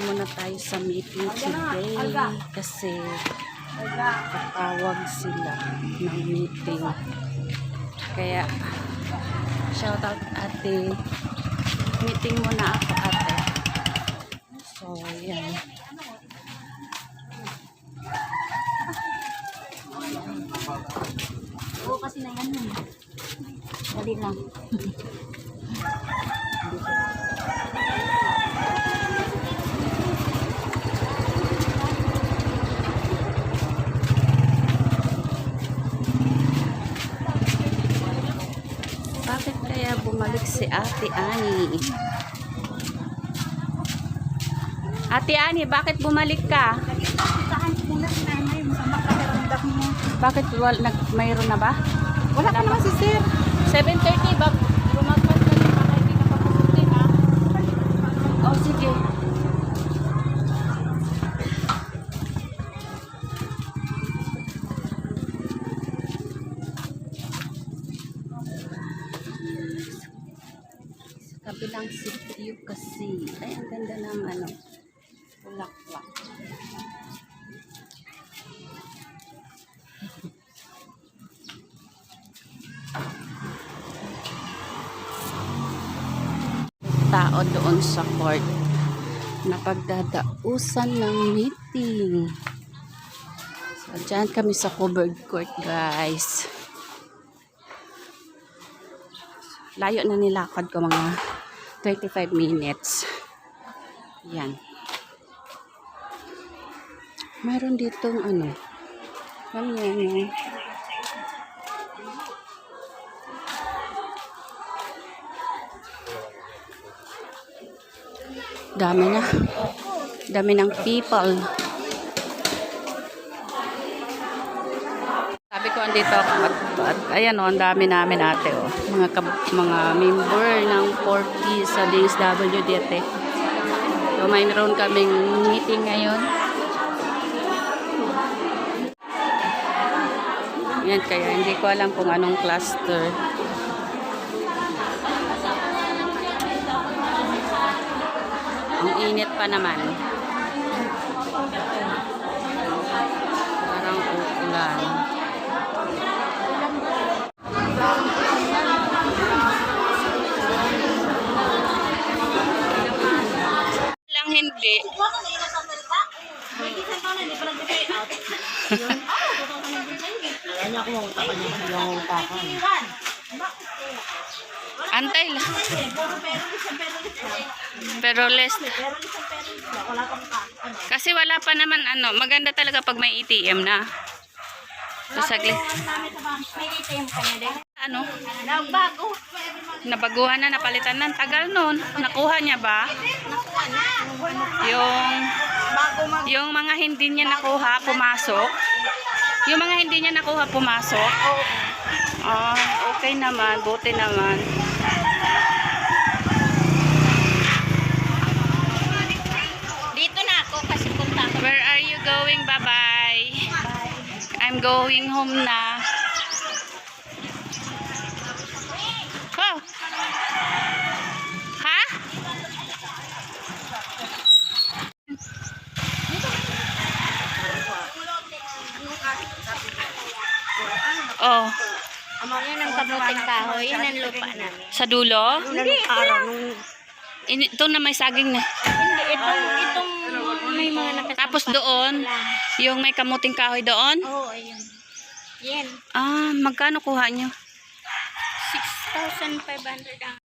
muna tayo sa meeting today kasi tatawag sila ng meeting. Kaya shout out ate. Meeting muna ako ate. So yan. Oo, kasi na yan. Dali lang. Bakit kaya bumalik si Ate Ani? Ate Ani, bakit bumalik ka? Saan muna si nanay? Masama ka naramdam mo. Bakit mayroon na ba? Wala ka naman si sir. 7:30 ba? Lumagpas ka na baka hindi ka papusutin ha? Oh, sige. Sa kabilang sitio kasi. Ay, ang ganda ng ano. Bulaklak. Tao doon sa court na pagdadausan ng meeting. So, dyan kami sa covered court, guys. Layo na nilakad ko, mga 25 minutes. Yan. Mayroon ditong ano. Yan. Dami na. Dami ng people. Sabi ko andito at ayan o, ang dami namin ate o. Mga member ng 4P sa DSWD. So mayroon kaming meeting ngayon. Yan, kaya hindi ko alam kung anong cluster. Ang init pa naman. Parang uulan. Lang hindi. Antay lang. Pero less. Kasi wala pa naman ano, maganda talaga pag may ATM na. So, saglit. Ano? Nabaguhan na, napalitan na. Tagal nun. Nakuha niya ba? Yung mga hindi niya nakuha, pumasok. Yung mga hindi niya nakuha, pumasok. Oh, okay naman. Buti naman. Dito na ako kasi punta ako. Where are you going? Bye-bye. I'm going home na. Oh. Ha? Oh. Amo yan ang kamuting kahoy, yan ang lupa namin. Sa dulo? Hindi, Ito na may saging na. Hindi, itong may mga nakasampa. Tapos doon, yung may kamuting kahoy doon? Oo, ayun. Yan. Ah, magkano kuha nyo? 6,500 ang